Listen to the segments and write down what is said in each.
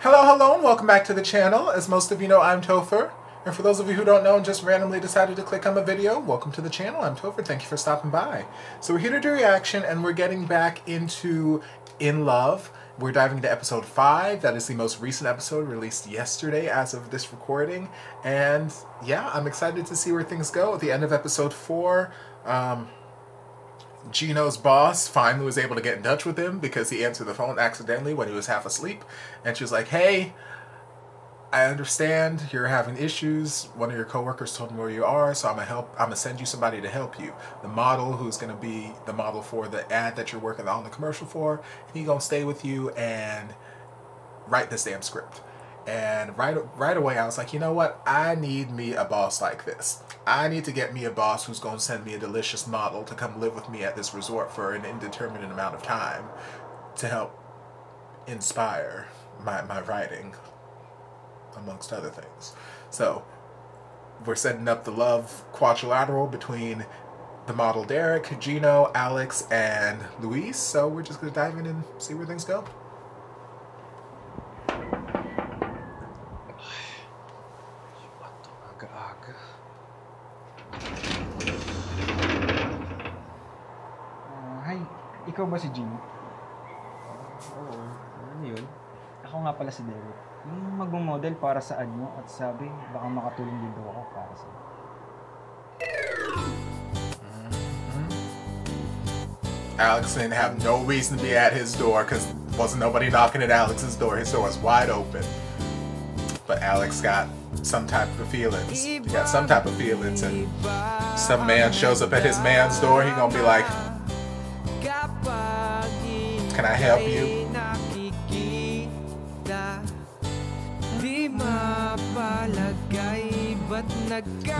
Hello, and welcome back to the channel. As most of you know, I'm Topher. And for those of you who don't know and just randomly decided to click on the video, welcome to the channel. I'm Topher. Thank you for stopping by. So we're here to do reaction, and we're getting back into In Love. We're diving into episode 5. That is the most recent episode released yesterday as of this recording. And yeah, I'm excited to see where things go. At the end of episode 4, Gino's boss finally was able to get in touch with him because he answered the phone accidentally when he was half asleep. And she was like, hey, I understand you're having issues. One of your coworkers told me where you are, so I'm gonna send you somebody to help you. The model who's gonna be the model for the ad that you're working on the commercial for, he gonna stay with you and write this damn script. And right away I was like, you know what? I need me a boss like this. I need to get me a boss who's going to send me a delicious model to come live with me at this resort for an indeterminate amount of time to help inspire my writing, amongst other things. So we're setting up the love quadrilateral between the model Derek, Gino, Alex, and Luis. So we're just going to dive in and see where things go. Hi, ikaw ba si Gino? Oo, ano yun? Ako nga pala si Derek. Yung magmamodel para sa ad mo at sabi baka makatulong din daw ako para sa'yo. Alex didn't have no reason to be at his door because wasn't nobody knocking at Alex's door. His door was wide open. But Alex got some type of feelings. He got some type of feelings, and some man shows up at his man's door. He gonna be like, can I help you?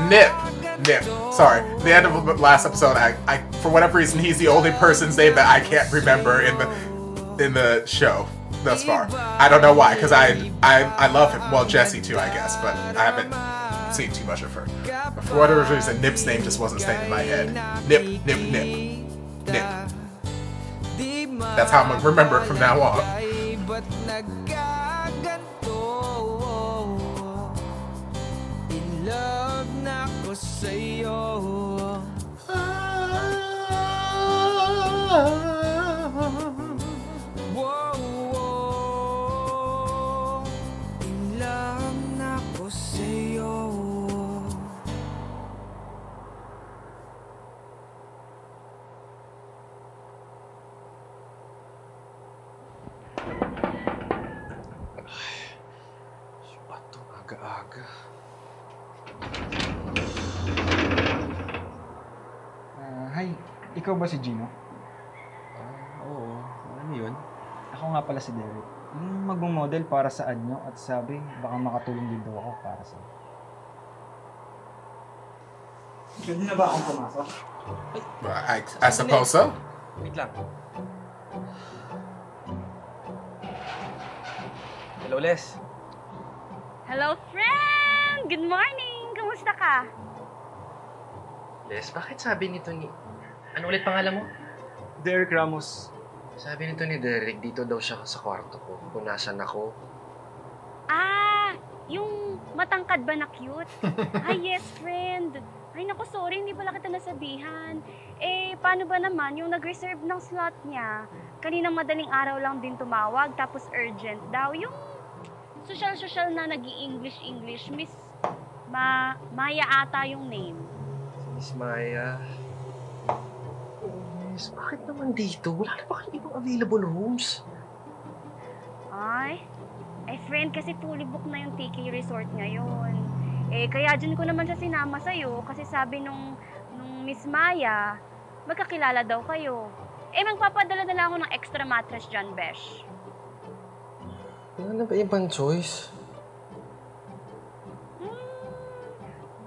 Nip. Sorry. The end of the last episode, I for whatever reason, he's the only person's name that I can't remember in the show thus far. I don't know why, because I love him. Well, Jesse too, I guess, but I haven't seen too much of her. But for whatever reason, Nip's name just wasn't staying in my head. Nip. That's how I'm gonna remember it from now on. Aga-aga. Hi, ikaw ba si Gino? Oo, ano yun? Ako nga pala si Derek. Yung magmamodel para sa ad nyo at sabi baka makatulong din daw ako para sa'yo. Pwede na ba akong pumasok? I suppose so. Wait lang. Hello, Les. Hello, friend! Good morning! Kamusta ka? Les, bakit sabi nito ni... Ano ulit pangalan mo? Derek Ramos. Sabi nito ni Derek, dito daw siya sa kwarto ko kung nasan ako. Ah! Yung matangkad ba na cute? Ay, yes, friend! Ay, naku, sorry, hindi pala kita nasabihan. Eh, paano ba naman yung nag-reserve ng slot niya? Kaninang madaling araw lang din tumawag, tapos urgent daw. Yung social na nag-i-English, Miss Maya ata yung name. Miss Maya. Miss, bakit naman dito? Wala na ba kayo ibang available rooms? Ay, friend, kasi fully booked na yung TK Resort ngayon. Eh, kaya dyan ko naman siya sinama sa'yo kasi sabi nung Miss Maya, magkakilala daw kayo. Eh, magpapadala na lang ako ng extra mattress dyan, Besh. Wala na ba ibang choice?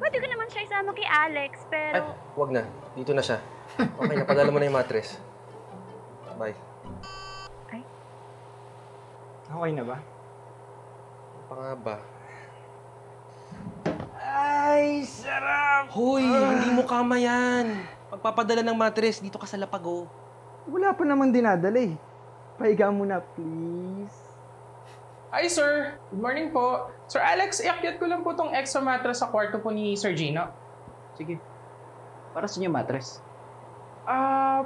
Pwede ko naman siya isama kay Alex, pero... Ay, wag na. Dito na siya. Okay, napadala mo na yung mattress. Bye. Ay? Okay na ba? Pa nga ba? Ay, sarap! Hoy, hindi mo kama yan. Pagpapadala ng mattress, dito ka sa Lapago. Wala pa naman dinadala eh. Pahiga mo na, please. Hi, sir. Good morning po. Sir Alex, iakyat ko lang po tong extra mattress sa kwarto po ni Sir Gino. Sige. Para sa inyo mattress.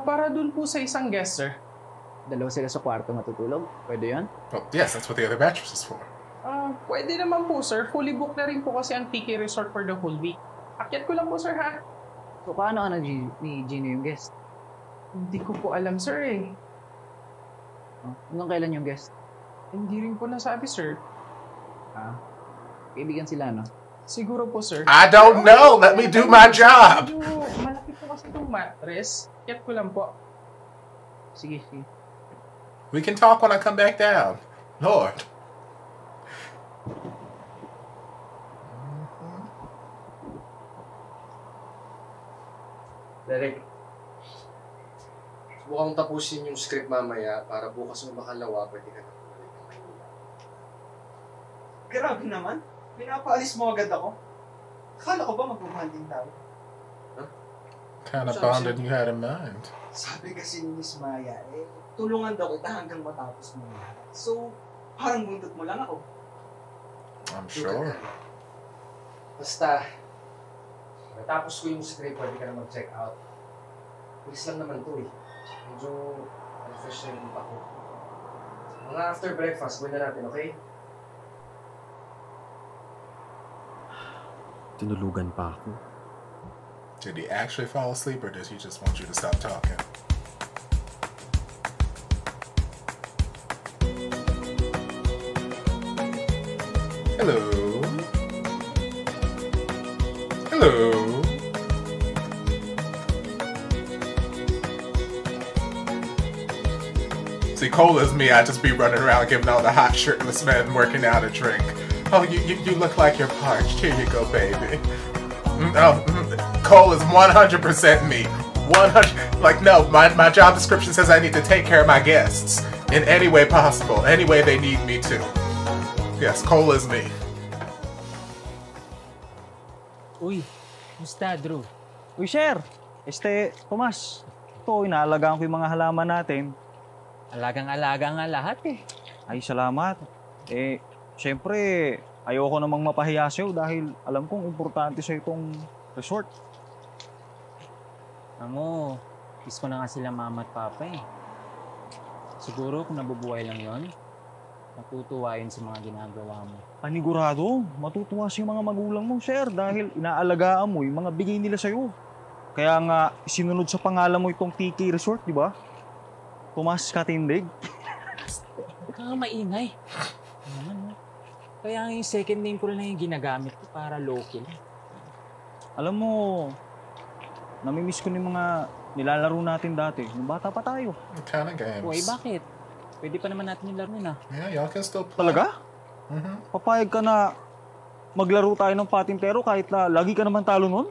Para dun po sa isang guest, sir. Dalawa sila sa kwarto matutulog. Pwede yan? Well, yes, that's what the other mattress is for. Pwede naman po, sir. Fully booked na rin po kasi ang TK Resort for the whole week. Akyat ko lang po, sir, ha? So, paano ka ni Gino yung guest? Hindi ko po alam, sir, eh. Hanggang kailan yung guest? Hindi rin po nasabi, sir. Kaibigan sila, no? Siguro po, sir. I don't know. Let me do my job. Medyo malaki po kasi itong mattress. Akyat ko lang po. Sige. We can talk when I come back down. Lord. Derek, subukan mong tapusin yung script mamaya para bukas ng makalawa, pwede ka na bumalik ng Maynila. Grabe naman. Pinapaalis mo agad ako. Akala ko ba magmamahal din tayo? Kind of bonded you had in mind. Sabi kasi ni Miss Maya, tulungan daw kita hanggang matapos mo lahat. So, parang buntot mo lang ako. I'm sure. Basta, matapos ko yung script, pwede ka na mag-check out. Please lang naman to eh. Medyo refresh na yung ako. Mga after breakfast, gawin na natin, okay? Tinulugan pa ako. Did he actually fall asleep or does he just want you to stop talking? Hello? Hello? See, Cole is me. I just be running around giving all the hot shirtless men working out a drink. Oh, you look like you're parched. Here you go, baby. Cole is 100% me. 100. Like, no, my job description says I need to take care of my guests in any way possible, any way they need me to. Yes, Cole is me. Uy, musta, Drew? Uy, Sir! Tomas. Ito, inaalagaan ko yung mga halaman natin. Alagang-alaga nga lahat eh. Ay, salamat. Siyempre, ayoko namang mapahiya sa'yo dahil alam kong importante sa'yo itong resort. Amo, kiss ko na nga sila mama at papa eh. Siguro kung nabubuhay lang yon, matutuwa yun sa mga ginagawa mo. Panigurado, matutuwa siya mga magulang mo, Sir, dahil inaalagaan mo yung mga bigay nila sa'yo. Kaya nga, sinunod sa pangalan mo itong TK Resort, di ba? Tomas Katindig. Huwag ka nga maingay. Naman, no? Kaya yung second name ko lang yung ginagamit ko para local. Alam mo, namimiss ko yung mga nilalaro natin dati. Nung bata pa tayo. What kind of games? Uy, bakit? Pwede pa naman natin yung laro nun ah. Yeah, y'all can still play. Talaga? Papayag ka na maglaro tayo ng patintero kahit na lagi ka naman talo nun?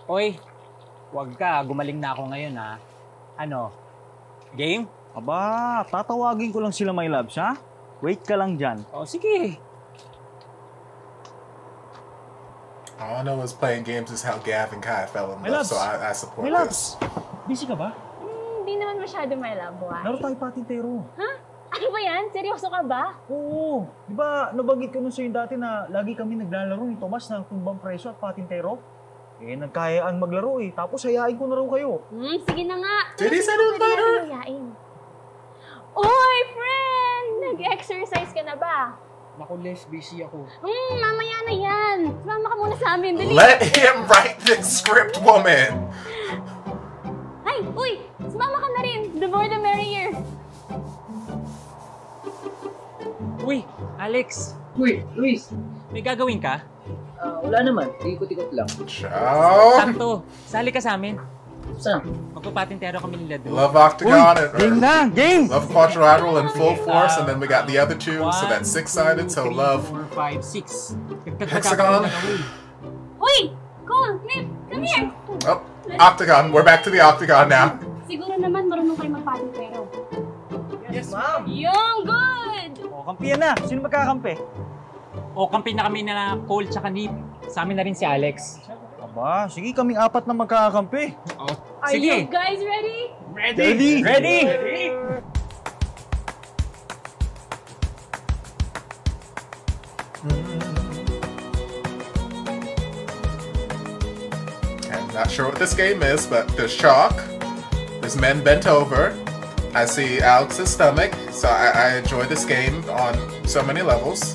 Uy, wag ka. Gumaling na ako ngayon ah. Ano? Game? Aba, tatawagin ko lang sila, my loves, ha? Wait ka lang dyan. Oh, sige. All I know is playing games is how Gav and Kai fell in My love, loves. so I support My this. loves, busy ka ba? Hindi naman masyado my love, why? Laro tayo patintero. Ha? Ano ba yan? Seryoso ka ba? Oo. Di ba, nabanggit ko nun sa'yo dati na lagi kami naglalaro ni Tomas ng tumbang preso at patintero? Nagkayaan maglaro eh. Tapos hayain ko na raw kayo. Sige na nga. Did he say to invite her? Oy, friend! Nag-exercise ka na ba? Naku, Les, busy ako. Mamaya na yan. Sumama ka muna sa amin. Dali. Let him write this script, woman! Ay, uy! Sumama ka na rin. The more the merrier. Uy, Alex. Uy, Luis. May gagawin ka? Wala naman. Ikot-ikot lang. Ciao! Sakto. Sali ka sa amin. Saan? Magpapatintero kami nila doon. Love Octagon Game na! Game! Love Quadrilateral in full force, and then we got the other two, so that's 6-sided, so love 4, 5, 6. Hexagon. Uy! Cole, Nip, come here. Oh, Octagon. We're back to the Octagon now. Siguro naman marunong kayo magpatintero. Yes, ma'am! Yung good! O, kampiyan na. Sino magkakampi? O, kampi na kami na Cole tsaka Nip. Sa amin na rin si Alex. Aba, sige kaming apat na magkakampi. Oh, Are sige. you guys ready? Ready! Ready! I'm not sure what this game is, but there's chalk. There's men bent over. I see Alex's stomach, so I enjoy this game on so many levels.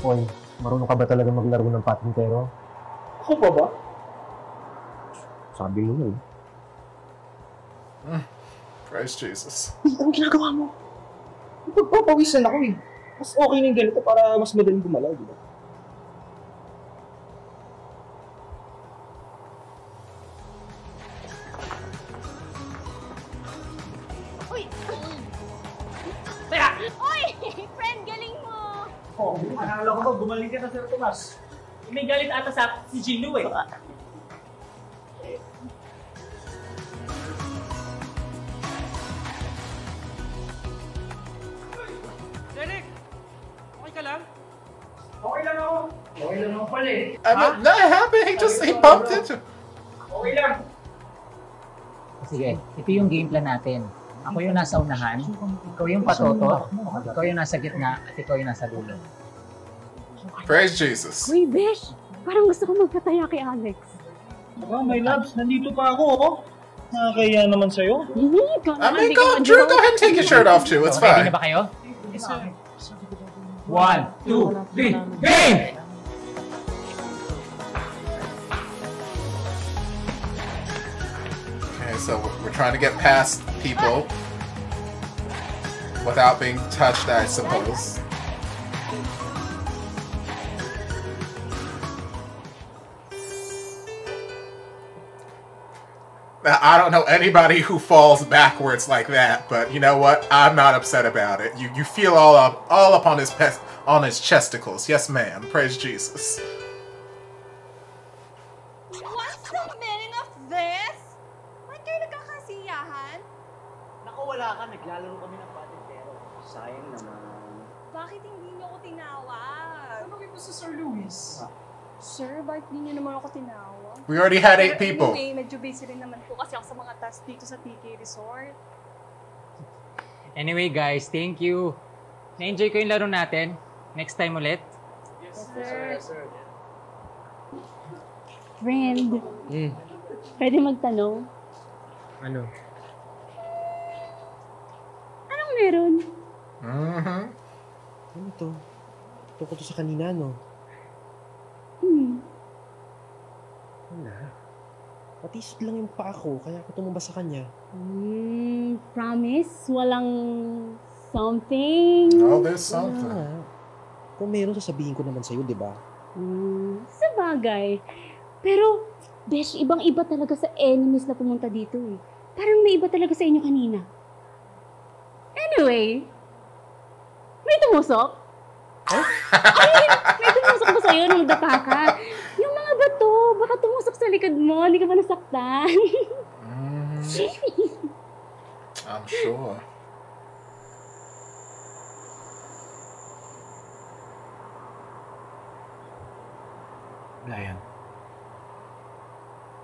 Hoy, marunong ka ba talaga maglaro ng patintero? Ako pa ba? Sabi mo nun. Praise Jesus. Ang ginagawa mo? Pagpapawisan ako eh. Mas okay na yung ganito para mas madaling gumalaw, di ba? Uy! Uy! Friend, galing mo! Oh, akala ko ba gumaling ka na, Sir Tomas? May galit ata sa si Gino eh. Derek! Okay ka lang? Okay lang ako. Okay lang ako pala eh. I mean, that happened. He bumped into. Okay lang. Sige, ito yung game plan natin. Ako yung nasa unahan, ikaw yung patoto, ikaw yung nasa gitna, at ikaw yung nasa dulo. Praise Jesus. Uy, Besh! Parang gusto ko magpataya kay Alex. Oh, my loves, nandito pa ako, oh. Nakakaya naman sa'yo. I mean, Drew, go ahead and take your shirt off too. It's Ready fine. na ba kayo? Yes, sir. 1, 2, 3, game! Okay, so we're trying to get past people without being touched, I suppose. Now, I don't know anybody who falls backwards like that, but you know what? I'm not upset about it. You feel all up on his chesticles. Yes, ma'am. Praise Jesus. What's the meaning of this? Ba't kayo nagkakasiyahan? Naku, wala ka. Naglalaro kami ng patintero. Sayang naman. Bakit hindi niyo ako tinawag? Ano kayo sa Sir Luis? Sir, bakit hindi niyo naman ako tinawag? We already had 8 people. Anyway, medyo busy rin naman po kasi ako sa mga tasks dito sa TK Resort. Anyway guys, thank you. Na-enjoy ko yung laro natin. Next time ulit. Yes, sir. Friend, pwede magtanong? Ano? Anong meron? Mm-hmm. Ano to? Tungkol to sa kanina, no? Wala. Patisod lang yung paa ko, kaya ako tumumba sa kanya. Promise? Walang something? Oh, there's something. Wala. Kung meron, sasabihin ko naman sa'yo, di ba? Sa bagay. Pero, Besh, ibang-iba talaga sa enemies na pumunta dito eh. Parang may iba talaga sa inyo kanina. Anyway, may tumusok? Ay, may tumusok ba sa'yo nung dapa ka? Yung mga bato, baka tumusok sa likod mo, hindi ka ba nasaktan? I'm sure. Wala yan.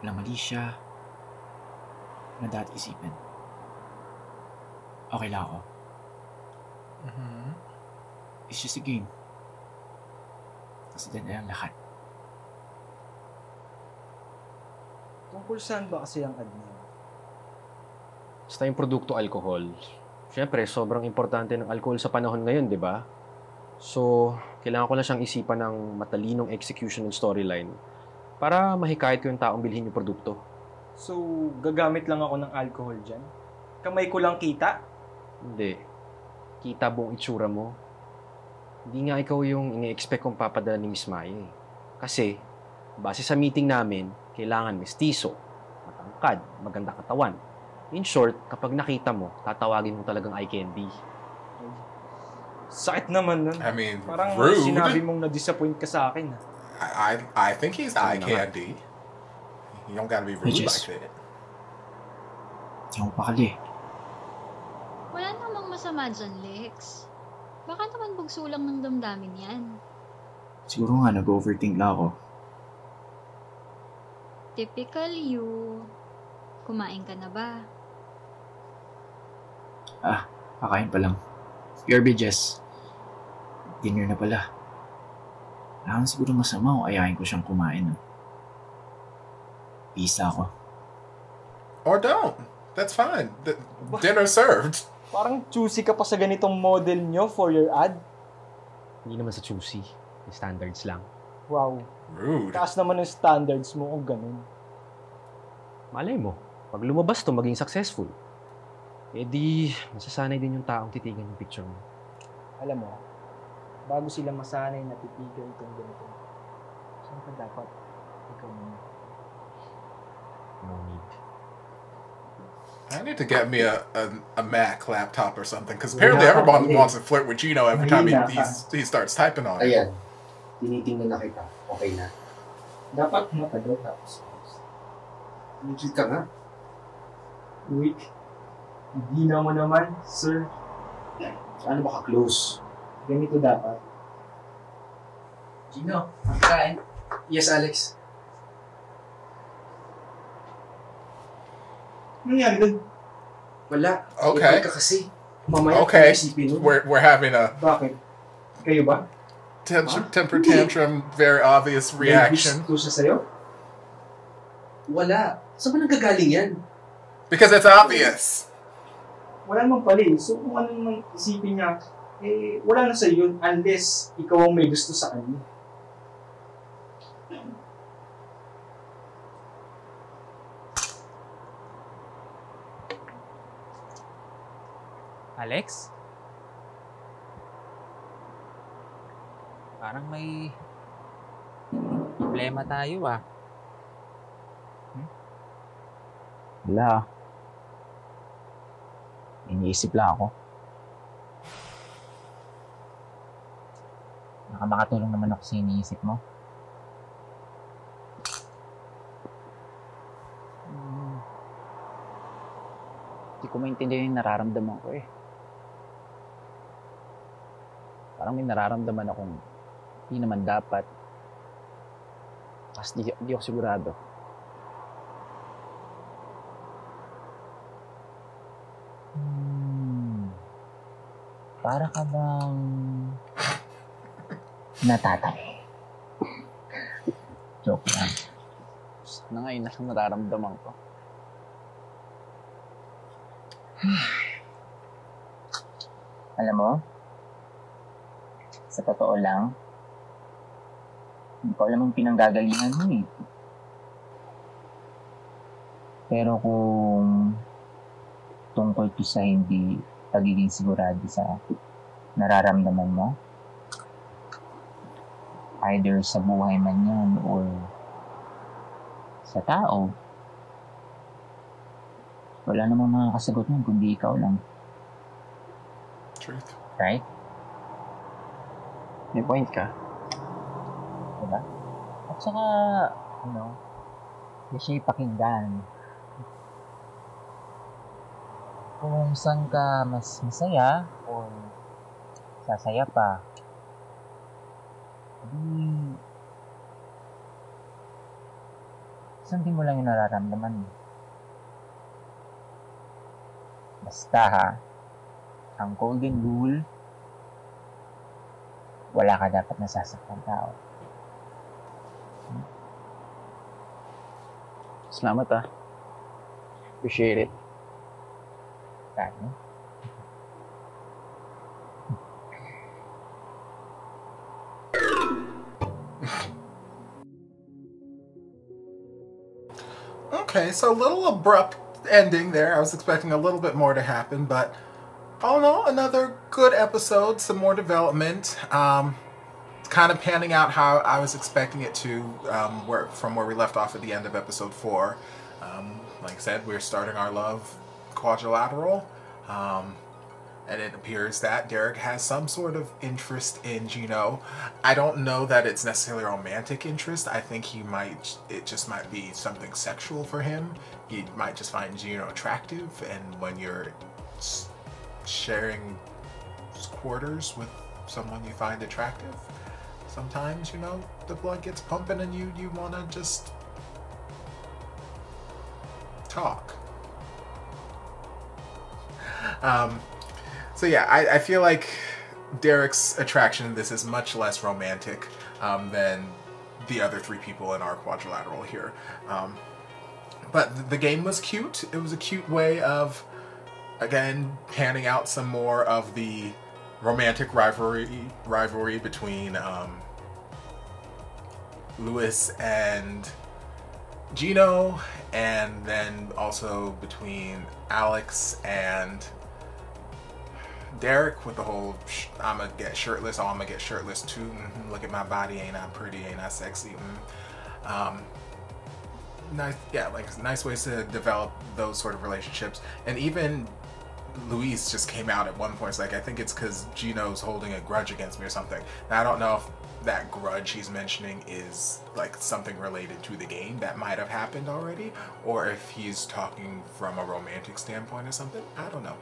Wala mali siya. Na dapat isipin. Okay lang ako. It's just a game. Kasi din ang lahat. Tungkol saan ba kasi ang ad niya? Basta yung produkto alcohol. Siyempre, sobrang importante ng alcohol sa panahon ngayon, di ba? So, kailangan ko lang siyang isipan ng matalinong execution ng storyline para mahikayat ko yung taong bilhin yung produkto. So, gagamit lang ako ng alcohol dyan? Kamay ko lang kita? Hindi. Kita buong itsura mo. Hindi nga ikaw yung ini-expect kong papadala ni Miss Maya eh. Kasi, base sa meeting namin, kailangan mestizo, matangkad, maganda katawan. In short, kapag nakita mo, tatawagin mo talagang eye candy. Sakit naman nun. I mean, Parang rude. sinabi mong na-disappoint ka sa akin. I think he's eye candy. You don't gotta be rude Which is- like that. Di ako pakali. Wala namang masama dyan, Lex. Baka naman bugso lang ng damdamin yan. Siguro nga nag-overthink lang ako. Typical you. Kumain ka na ba? Kakain pa lang. PRB, Jess. Dinner na pala. Wala kang siguro masama kung ayahin ko siyang kumain. No? Peace ako. Or don't. That's fine. Dinner served. Parang choosy ka pa sa ganitong model nyo for your ad. Hindi naman sa choosy. May standards lang. Wow. Rude. Taas naman yung standards mo kung ganun. Malay mo, pag lumabas to maging successful, eh di, masasanay din yung taong titigan yung picture mo. Alam mo, bago sila masanay na titigan itong ganito, saan ka dapat ikaw muna? No need. I need to get me a Mac laptop or something, because apparently everyone wants to flirt with Gino every time he starts typing on it. Ayan. Tinitingnan na kita. Okay na. Dapat mapadaw tapos. Legit ka nga. Wait. Hindi naman, sir. Ano ba ka-close? Ganito dapat. Gino, makikain? Yes, Alex. Nangyari doon? Wala. Okay. Ikaw ka kasi. Mamaya Okay. isipin mo. We're having a Bakit? Kayo ba? temper tantrum, very obvious reaction. May gusto siya sa'yo? Wala. Saan ba nanggagaling yan? Because it's obvious. Wala naman pala eh. So kung ano naman isipin niya, eh wala na sa'yo yun unless ikaw ang may gusto sa kanya. Alex? Parang may problema tayo ah. Wala. Iniisip lang ako. Baka makatulong naman ako sa iniisip mo. Hindi ko maintindihan yung nararamdaman ko eh. Parang may nararamdaman akong hindi naman dapat. Tapos di ako sigurado. Para ka bang natatay? Joke lang. Sana ngayon na lang nararamdaman ko. Alam mo, sa totoo lang, hindi ko alam ang pinanggagalingan mo eh. Pero kung tungkol to sa hindi pagiging sigurado sa nararamdaman mo, either sa buhay man yan or sa tao, wala namang makakasagot nun kundi ikaw lang. Truth. Right? May point ka. Diba? At saka, hindi siya ipakinggan. Kung saan ka mas masaya o sasaya pa, sundin mo lang yung nararamdaman mo. Basta ha, ang golden rule, wala ka dapat nasasaktan tao. Salamat ah. Appreciate it. Kano? Okay, so a little abrupt ending there. I was expecting a little bit more to happen, but all in all, another good episode, some more development. Kind of panning out how I was expecting it to, from where we left off at the end of episode 4. Like I said, we're starting our love quadrilateral, and it appears that Derek has some sort of interest in Gino. I don't know that it's necessarily a romantic interest. I think it just might be something sexual for him. He might just find Gino attractive, and when you're sharing quarters with someone you find attractive, sometimes, the blood gets pumping and you want to just talk. So yeah, I feel like Derek's attraction in this is much less romantic than the other three people in our quadrilateral here. But the game was cute. It was a cute way of, again, panning out some more of the romantic rivalry between Lewis and Gino, and then also between Alex and Derek with the whole I'm gonna get shirtless, oh I'm gonna get shirtless too, look at my body, ain't I pretty, ain't I sexy. Nice, yeah, like nice ways to develop those sort of relationships. And even Luis just came out at one point, it's like, I think it's because Gino's holding a grudge against me or something. Now, I don't know if that grudge he's mentioning is like something related to the game that might have happened already, or if he's talking from a romantic standpoint or something. I don't know,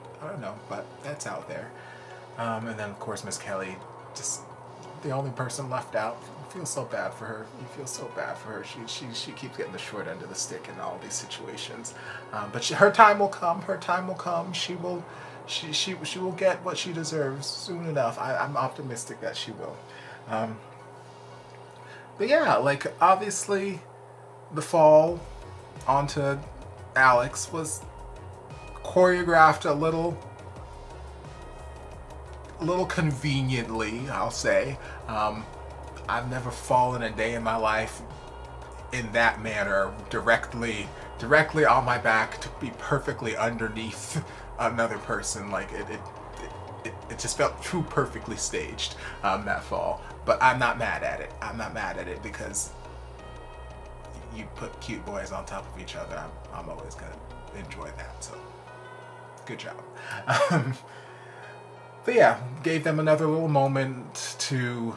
but that's out there. And then of course Miss Kelly, just the only person left out. You feel so bad for her. You feel so bad for her. She keeps getting the short end of the stick in all these situations. But her time will come. Her time will come. She will get what she deserves soon enough. I'm optimistic that she will. But yeah, like obviously the fall onto Alex was choreographed a little conveniently, I'll say. I've never fallen a day in my life in that manner, directly on my back to be perfectly underneath another person. Like it just felt too perfectly staged, that fall. But I'm not mad at it. I'm not mad at it because you put cute boys on top of each other. I'm always gonna enjoy that. So good job. But yeah, gave them another little moment to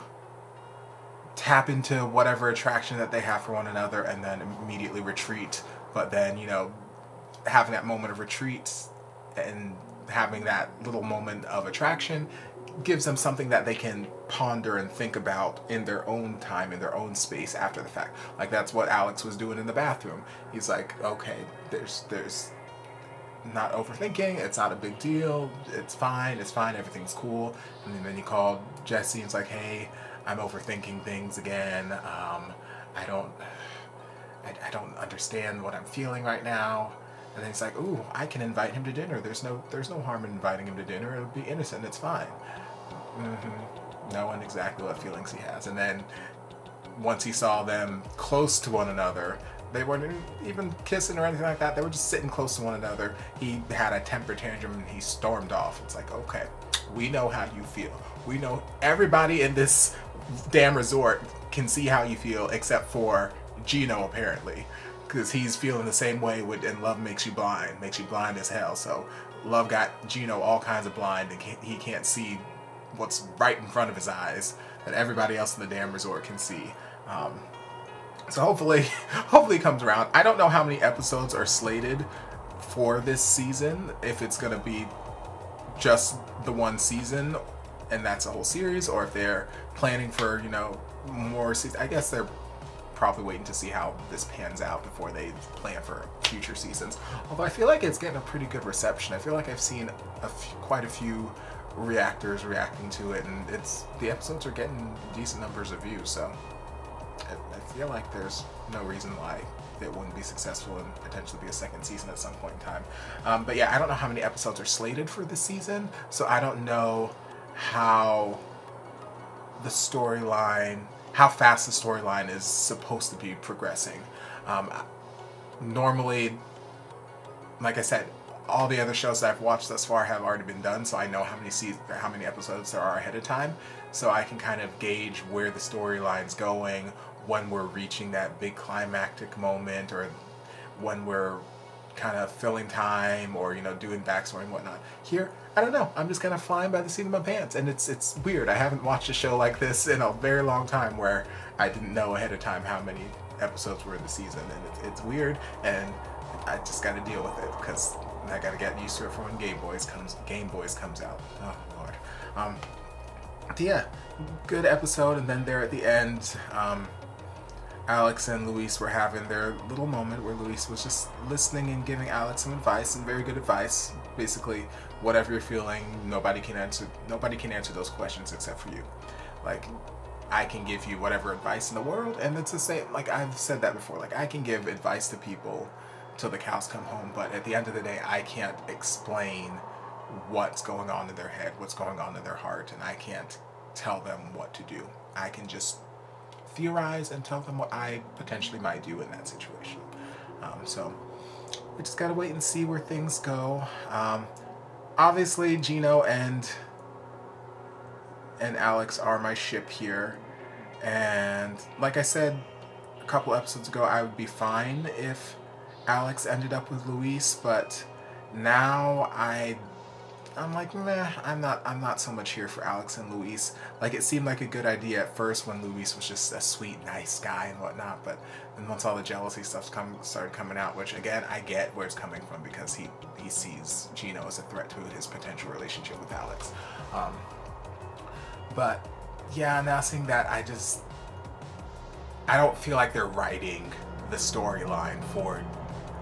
tap into whatever attraction that they have for one another and then immediately retreat. But then, you know, having that moment of retreat and having that little moment of attraction gives them something that they can ponder and think about in their own time, in their own space after the fact. Like that's what Alex was doing in the bathroom. He's like, okay, there's not overthinking, it's not a big deal, it's fine, everything's cool. And then he called Jesse and was like, hey, I'm overthinking things again. I don't understand what I'm feeling right now. And then he's like, ooh, I can invite him to dinner. There's no harm in inviting him to dinner. It'll be innocent, it's fine. Knowing exactly what feelings he has. And then once he saw them close to one another, they weren't even kissing or anything like that. They were just sitting close to one another. He had a temper tantrum and he stormed off. It's like, okay, we know how you feel. We know everybody in this damn resort can see how you feel except for Gino, apparently. Because he's feeling the same way and love makes you blind as hell. So love got Gino all kinds of blind and he can't see what's right in front of his eyes that everybody else in the damn resort can see. So hopefully it comes around. I don't know how many episodes are slated for this season, if it's gonna be just the one season and that's a whole series, or if they're planning for, you know, more seasons. I guess they're probably waiting to see how this pans out before they plan for future seasons. Although I feel like it's getting a pretty good reception. I feel like I've seen quite a few reactors reacting to it, and the episodes are getting decent numbers of views, so I feel like there's no reason why it wouldn't be successful and potentially be a second season at some point in time. But yeah, I don't know how many episodes are slated for this season, so I don't know how fast the storyline is supposed to be progressing. Normally, like I said, all the other shows that I've watched thus far have already been done, so I know how many episodes there are ahead of time, so I can kind of gauge where the storyline's going, when we're reaching that big climactic moment, or when we're kind of filling time, or, you know, doing backstory and whatnot. Here, I don't know. I'm just kind of flying by the seat of my pants, and it's weird. I haven't watched a show like this in a very long time where I didn't know ahead of time how many episodes were in the season, and it's weird, and I just got to deal with it because I got to get used to it for when Game Boys comes out. Oh Lord. Yeah, good episode, and then there at the end, Alex and Luis were having their little moment where Luis was just listening and giving Alex some advice, and very good advice. Basically, whatever you're feeling, nobody can answer those questions except for you. Like, I can give you whatever advice in the world, and it's the same. Like, I've said that before. Like, I can give advice to people till the cows come home, but at the end of the day, I can't explain what's going on in their head, what's going on in their heart, and I can't tell them what to do. I can just theorize and tell them what I potentially might do in that situation. So we just gotta wait and see where things go. Obviously, Gino and Alex are my ship here, and like I said a couple episodes ago, I would be fine if Alex ended up with Luis, but now I'm like, meh, I'm not so much here for Alex and Luis. Like, it seemed like a good idea at first when Luis was just a sweet, nice guy and whatnot, but then once all the jealousy stuff started coming out, which again, I get where it's coming from, because he sees Gino as a threat to his potential relationship with Alex. But yeah, now seeing that, I don't feel like they're writing the storyline for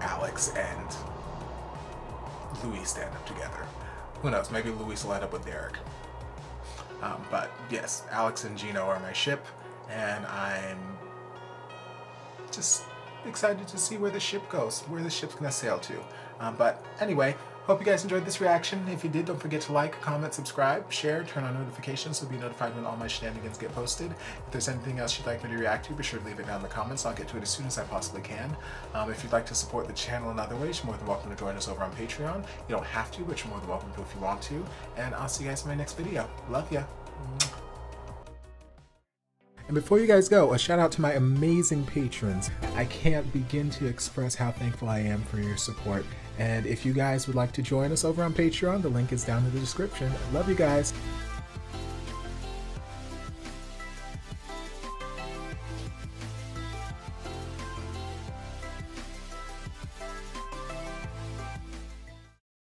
Alex and Luis to end up together. Who knows, maybe Luis will end up with Derek. But yes, Alex and Gino are my ship, and I'm just excited to see where the ship goes, where the ship's gonna sail to. But anyway, hope you guys enjoyed this reaction. If you did, don't forget to like, comment, subscribe, share, turn on notifications so you'll be notified when all my shenanigans get posted. If there's anything else you'd like me to react to, be sure to leave it down in the comments. I'll get to it as soon as I possibly can. If you'd like to support the channel in other ways, you're more than welcome to join us over on Patreon. You don't have to, but you're more than welcome to if you want to. And I'll see you guys in my next video. Love ya. And before you guys go, a shout out to my amazing patrons. I can't begin to express how thankful I am for your support. And if you guys would like to join us over on Patreon, the link is down in the description. Love you guys.